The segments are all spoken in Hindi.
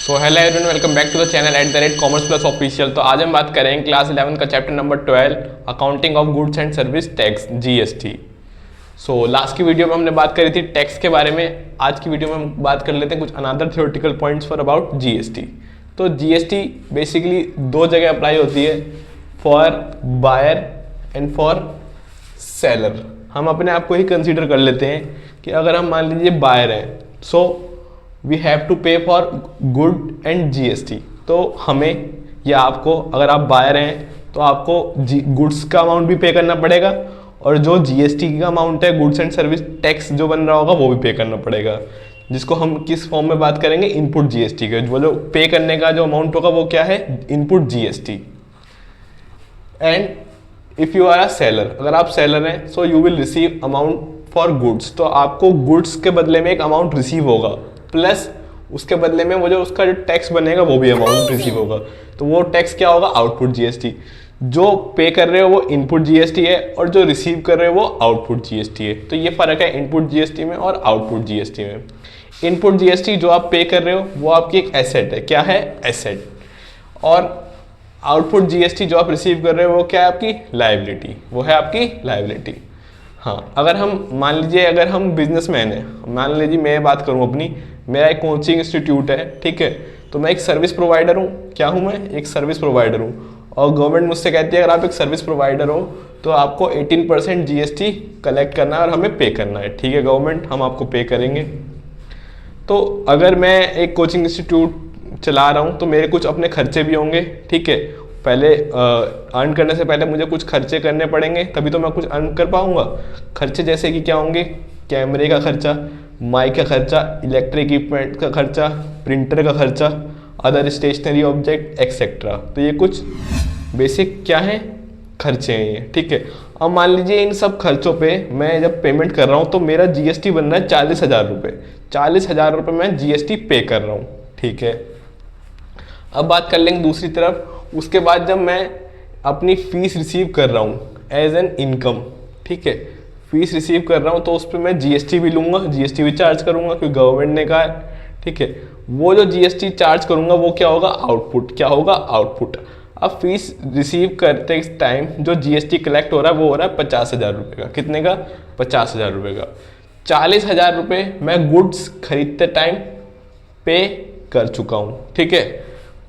So hello everyone, welcome back to the channel @commerce plus official. तो आज हम बात करेंगे क्लास 11 का chapter number 12 accounting of goods and service tax GST. So last की वीडियो में हमने बात करी थी टैक्स के बारे में। आज की वीडियो में हम बात कर लेते हैं कुछ another theoretical points for about GST. तो जीएसटी बेसिकली दो जगह अप्लाई होती है, for buyer and for seller. हम अपने आप को ही कंसीडर कर लेते हैं कि अगर हम मान लीजिए बायर हैं, सो वी हैव टू पे फॉर गुड एंड जीएसटी। तो हमें या आपको, अगर आप बायर हैं तो आपको गुड्स का अमाउंट भी पे करना पड़ेगा और जो जीएसटी का अमाउंट है, गुड्स एंड सर्विस टैक्स जो बन रहा होगा वो भी पे करना पड़ेगा, जिसको हम किस फॉर्म में बात करेंगे, इनपुट जीएसटी के। वो जो पे करने का जो अमाउंट होगा वो क्या है, input GST. And if you are a seller, अगर आप सेलर हैं so you will receive amount for goods. तो आपको गुड्स के बदले में एक अमाउंट रिसीव होगा, प्लस उसके बदले में वो जो उसका जो टैक्स बनेगा वो भी अमाउंट रिसीव होगा। तो वो टैक्स क्या होगा, आउटपुट जीएसटी। जो पे कर रहे हो वो इनपुट जीएसटी है और जो रिसीव कर रहे हो वो आउटपुट जीएसटी है। तो ये फर्क है इनपुट जीएसटी में और आउटपुट जीएसटी में। इनपुट जीएसटी जो आप पे कर रहे हो वो आपकी एक एसेट है। क्या है, एसेट। और आउटपुट जीएसटी जो आप रिसीव कर रहे हो वो क्या है, आपकी लायबिलिटी। वो है आपकी लायबिलिटी। हाँ, अगर हम मान लीजिए, अगर हम बिजनेसमैन हैं, मान लीजिए मैं बात करूँ अपनी, मेरा एक कोचिंग इंस्टीट्यूट है, ठीक है, तो मैं एक सर्विस प्रोवाइडर हूँ। क्या हूँ मैं, एक सर्विस प्रोवाइडर हूँ। और गवर्नमेंट मुझसे कहती है अगर आप एक सर्विस प्रोवाइडर हो तो आपको 18% जीएसटी कलेक्ट करना है और हमें पे करना है। ठीक है गवर्नमेंट, हम आपको पे करेंगे। तो अगर मैं एक कोचिंग इंस्टीट्यूट चला रहा हूँ तो मेरे कुछ अपने खर्चे भी होंगे, ठीक है। पहले अर्न करने से पहले मुझे कुछ खर्चे करने पड़ेंगे, तभी तो मैं कुछ अर्न कर पाऊंगा। खर्चे जैसे कि क्या होंगे, कैमरे का खर्चा, माइक का खर्चा, इलेक्ट्रिक इक्विपमेंट का खर्चा, प्रिंटर का खर्चा, अदर स्टेशनरी ऑब्जेक्ट एक्सेट्रा। तो ये कुछ बेसिक क्या है, खर्चे हैं ये, ठीक है। अब मान लीजिए इन सब खर्चों पे मैं जब पेमेंट कर रहा हूँ तो मेरा जीएसटी बन रहा है 40,000 रुपये। 40,000 रुपये मैं जीएसटी पे कर रहा हूँ, ठीक है। अब बात कर लेंगे दूसरी तरफ। उसके बाद जब मैं अपनी फीस रिसीव कर रहा हूँ एज एन इनकम, ठीक है, फीस रिसीव कर रहा हूँ तो उस पर मैं जीएसटी भी लूँगा, जीएसटी भी चार्ज करूँगा क्योंकि गवर्नमेंट ने कहा है, ठीक है। वो जो जीएसटी चार्ज करूँगा वो क्या होगा, आउटपुट। क्या होगा, आउटपुट। अब फीस रिसीव करते टाइम जो जीएसटी कलेक्ट हो रहा है वो हो रहा है 50,000 रुपये का। कितने का, 50,000 रुपये का। 40,000 रुपये मैं गुड्स खरीदते टाइम पे कर चुका हूँ, ठीक है।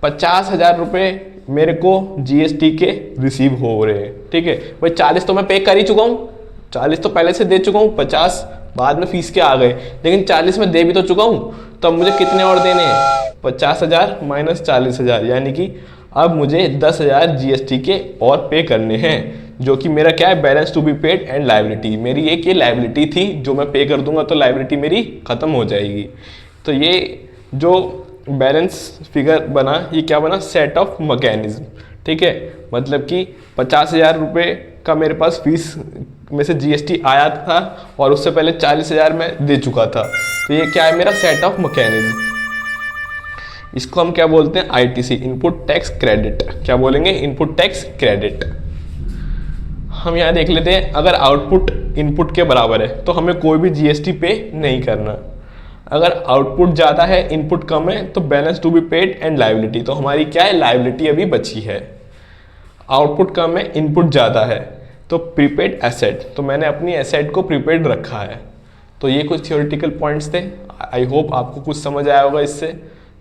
50,000 रुपये मेरे को जीएसटी के रिसीव हो रहे हैं, ठीक है। भाई 40 तो मैं पे कर ही चुका हूँ, 40 तो पहले से दे चुका हूँ, 50 बाद में फीस के आ गए, लेकिन 40 में दे भी तो चुका हूँ। तो अब मुझे कितने और देने हैं, 50,000 माइनस 40,000, यानी कि अब मुझे 10,000 जीएसटी के और पे करने हैं, जो कि मेरा क्या है, balance to be paid and liability. मेरी एक ये लायबिलिटी थी जो मैं पे कर दूंगा तो लायबिलिटी मेरी खत्म हो जाएगी। तो ये जो बैलेंस फिगर बना, ये क्या बना, सेट ऑफ मैकेनिज्म, ठीक है। मतलब कि 50,000 रुपये का मेरे पास फीस में से जीएसटी आया था और उससे पहले 40,000 मैं दे चुका था। तो ये क्या है, मेरा सेट ऑफ मैकेनिज्म। इसको हम क्या बोलते हैं, आईटीसी, इनपुट टैक्स क्रेडिट। क्या बोलेंगे, इनपुट टैक्स क्रेडिट। हम यहाँ देख लेते हैं, अगर आउटपुट इनपुट के बराबर है तो हमें कोई भी जीएसटी पे नहीं करना। अगर आउटपुट ज़्यादा है, इनपुट कम है, तो balance to be paid and liability. तो हमारी क्या है, लायबिलिटी अभी बची है। आउटपुट कम है, इनपुट ज़्यादा है, तो प्रीपेड एसेट। तो मैंने अपनी एसेट को प्रीपेड रखा है। तो ये कुछ थियोरेटिकल पॉइंट्स थे। आई होप आपको कुछ समझ आया होगा इससे।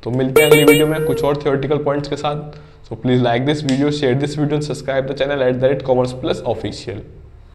तो मिलते हैं अगली वीडियो में कुछ और थियोरेटिकल पॉइंट्स के साथ। So please like this video, share this video, subscribe the channel @commerce plus official.